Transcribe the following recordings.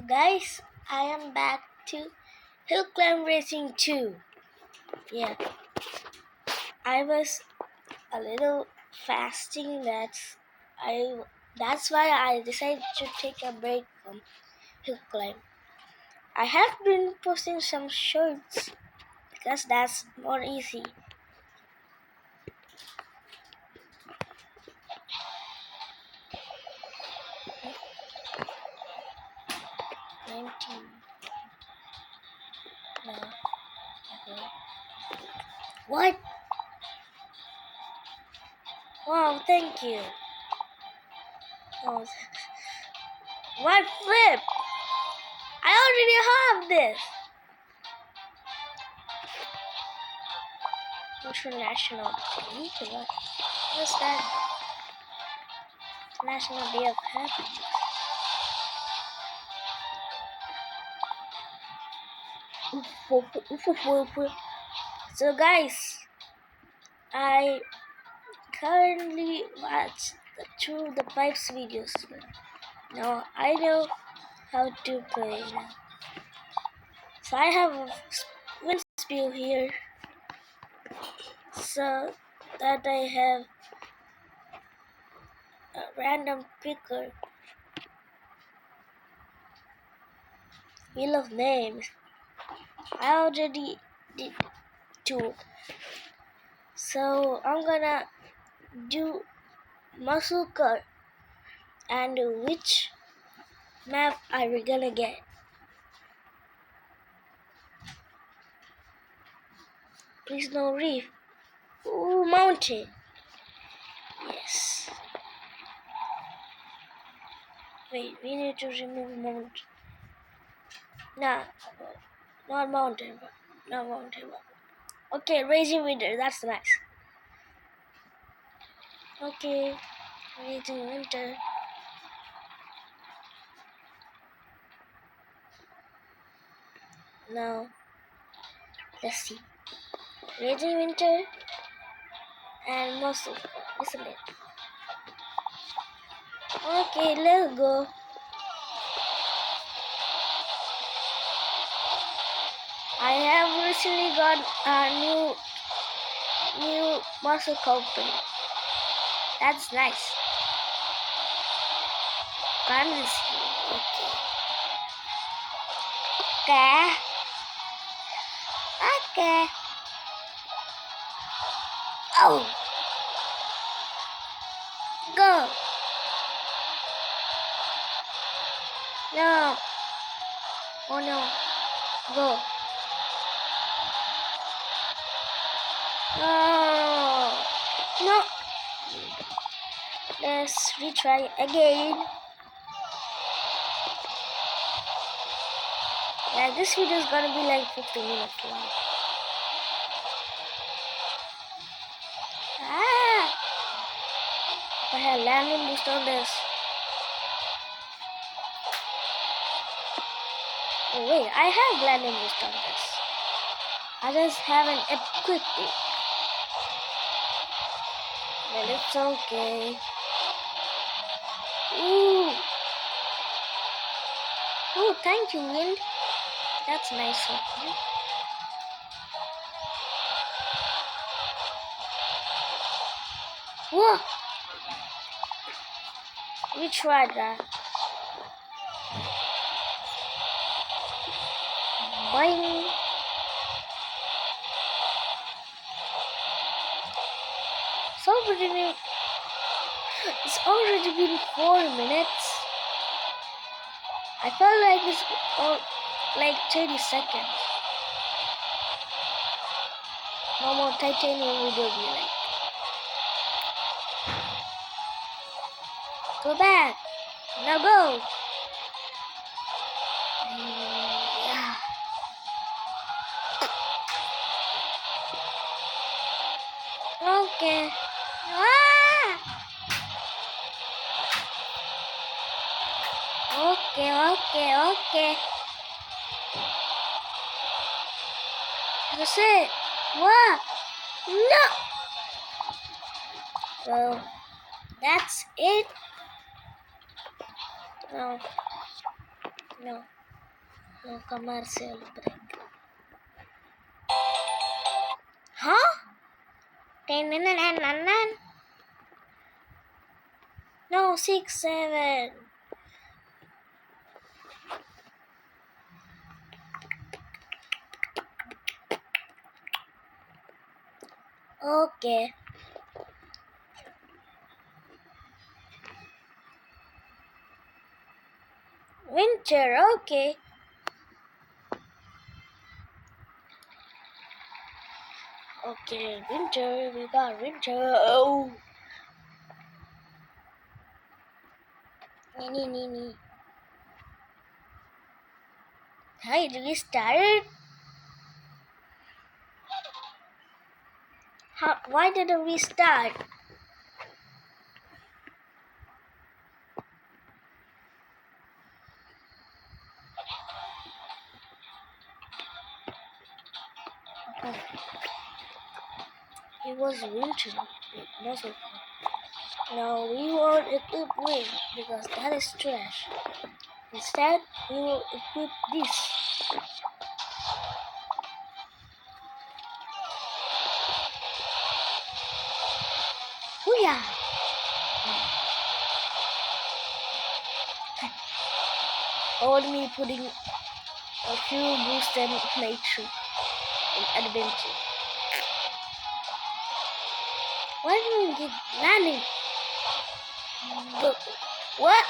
Guys, I am back to Hill Climb Racing 2. Yeah, I was a little fasting. That's why I decided to take a break from Hill Climb. I have been posting some shorts because that's more easy. No. Okay. What? Wow, thank you. Oh, what flip? I already have this. International Day. What's that? National Day of Happiness. So guys, I currently watch the Through the Pipes videos. Now I know how to play now. So I have a wind spew here, so that I have a random picker. Wheel of Names. I already did two. So I'm gonna do muscle car. And which map are we gonna get? Please no reef. Ooh, mountain. Yes. Wait, we need to remove mountain. Nah, not mountain. Not mountain. Okay, Raging Winter. That's nice. Okay, Raging Winter. Now, let's see. Raging Winter and Muscle, isn't it? Okay, let's go. I have recently got a new muscle company. That's nice. Can't see. Okay. Okay. Oh. Go. No. Oh no. Go. No. No. Let's retry again. Yeah, this video is gonna be like 50 minutes long. Ah! I have landing boost on this. Oh wait, I have landing boost on this. I just haven't equipped it. Well, it's okay. Ooh. Oh, thank you, Wind. That's nice of you. Whoa! We tried that. Boing! It's already been 4 minutes. I felt like it's like 30 seconds. No more titanium video be like. Go back. Now go. Yeah. Okay. Ah! Okay. That's it. What? No. So that's it. No. No, no commercial break. Huh? No, 6, 7. Okay. Winter, okay. Okay, winter, we got winter. Oh. Nee. Hi, did we start? Why didn't we start? Oh, it was winter. It wasn't. No, we won't equip wing because that is trash. Instead, we will equip this. Hooyah! Only putting a few boosts and playthrough in adventure. Why did we get landing? What?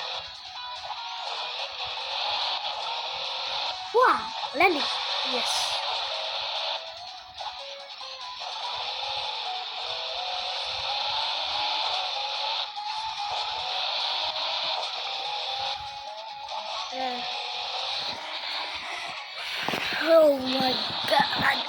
Wow, landing. Yes. Oh my god.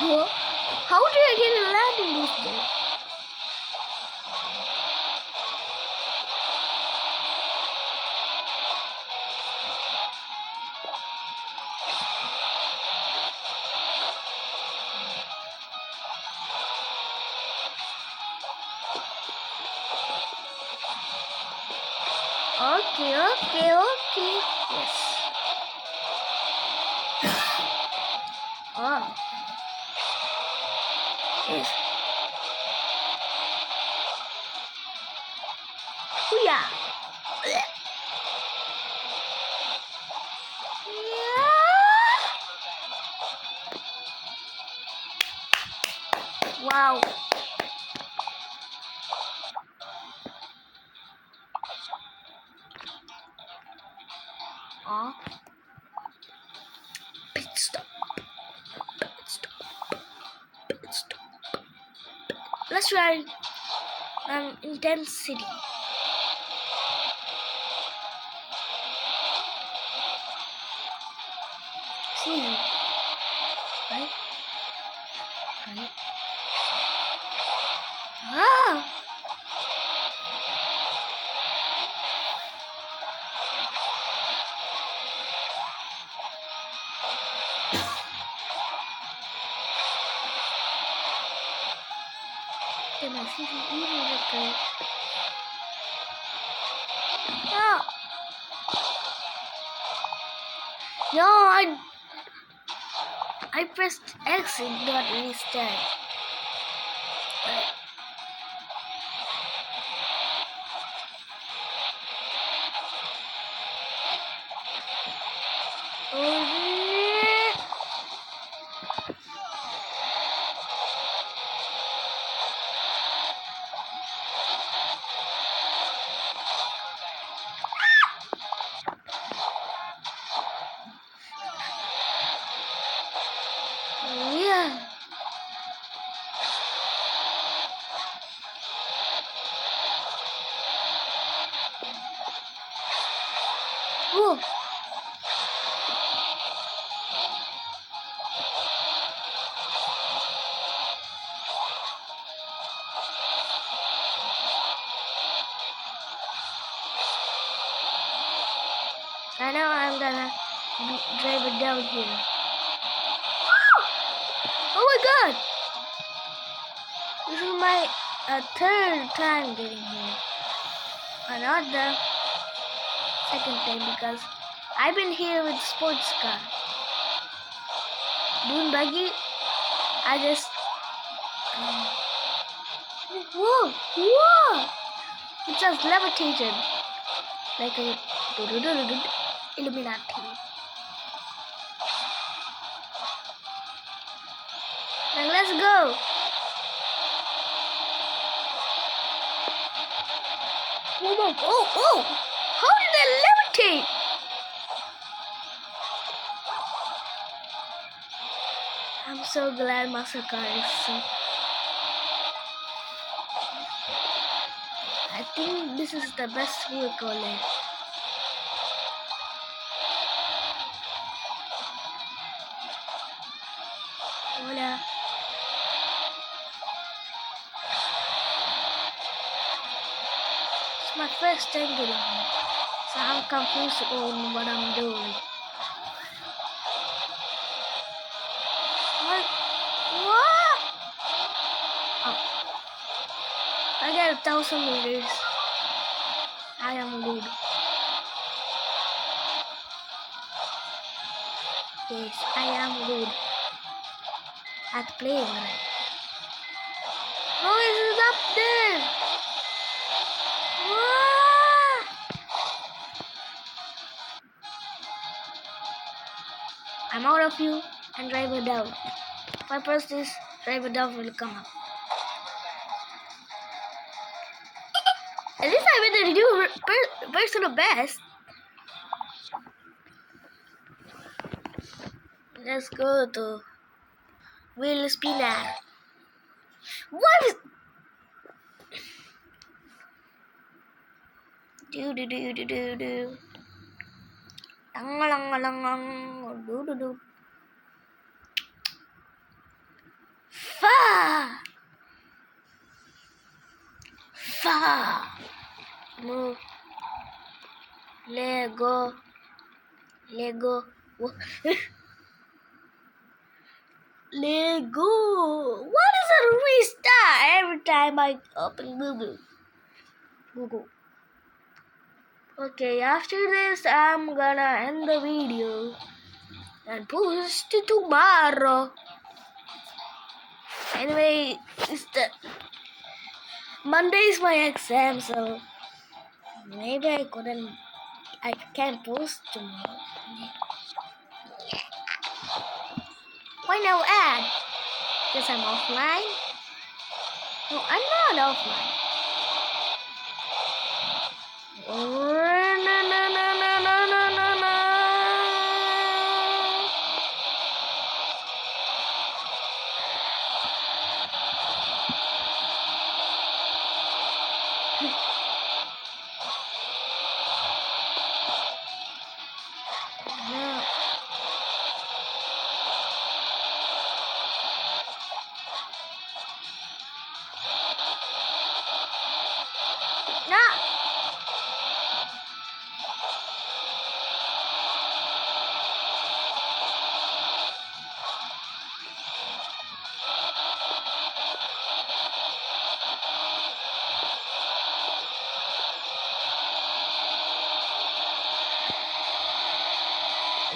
Oh. How do I get a landing booster? Okay. Yes. Oh. Yes. Hooyah. Wow. Oh. Pit stop. Let's try intensity. See. Right? Ah. Can I see the evil? Ah. No, I pressed X and not restart. Yeah. Whoa. And now I'm gonna drive it down here. Oh my god! This is my third time getting here. Not the second time because I've been here with sports car. Doing buggy, I just... whoa! Whoa! It just levitated. Like a Illuminati. Now let's go. Oh! How did I levitate? I'm so glad muscle car is so... I think this is the best vehicle there. Hola. It's my first time getting here, so I'm confused on what I'm doing. What? Oh. I got 1,000 meters. I am good. Yes, I am good at playing right. How is it up there? What? I'm out of view and driver down. If I press this, driver down will come up. At least I went to do personal best. Let's go to wheel spinner. What is... do. Do. Fa. Move. Lego. Lego. What is a restart every time I open Google? Okay, after this, I'm gonna end the video and post it tomorrow. Anyway, Monday is my exam, so maybe I can't post tomorrow. Why no ad? Because I'm offline? No, I'm not offline.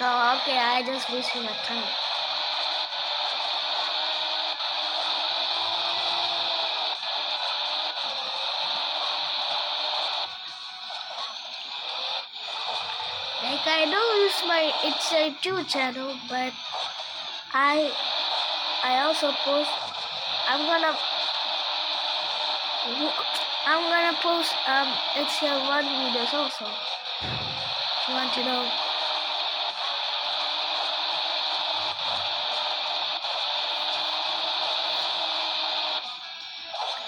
Oh, okay, I just wasted my time. Like I know it's a YouTube channel, but I also post. I'm gonna post HCL1 videos also. If you want to know.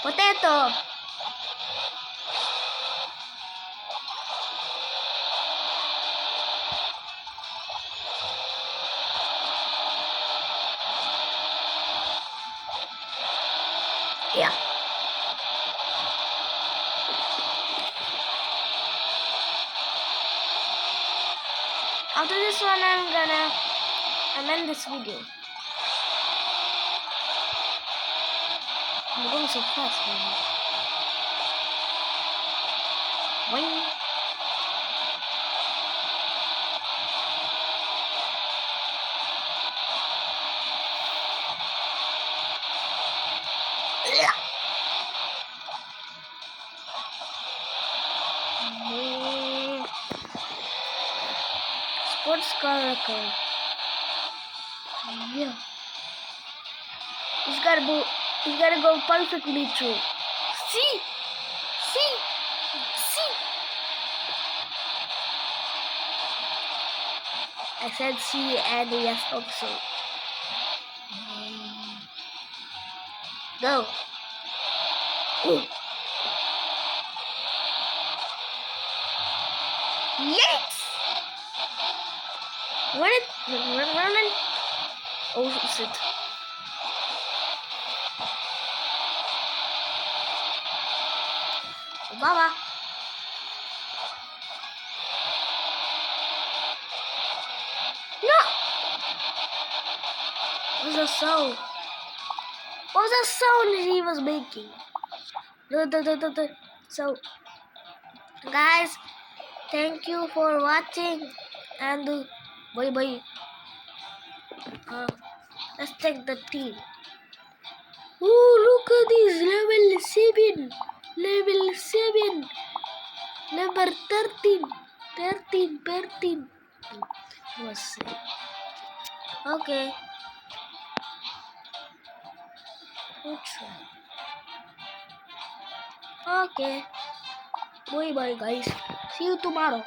Potato. Yeah. After this one, I'm gonna end this video. I'm going so fast, man. Boing. Sports car record. Yeah. He's gotta go perfectly through. See? See? See? I said see and yes also. Go. Ooh. Yes! Run. Oh shit. Baba. No! What was the sound? What was the sound he was making? So, guys, thank you for watching and bye. Let's take the team. Oh, look at this level 7. Level 7. Number 13. 13. Let's see. Okay. We'll try. Okay. Bye guys. See you tomorrow.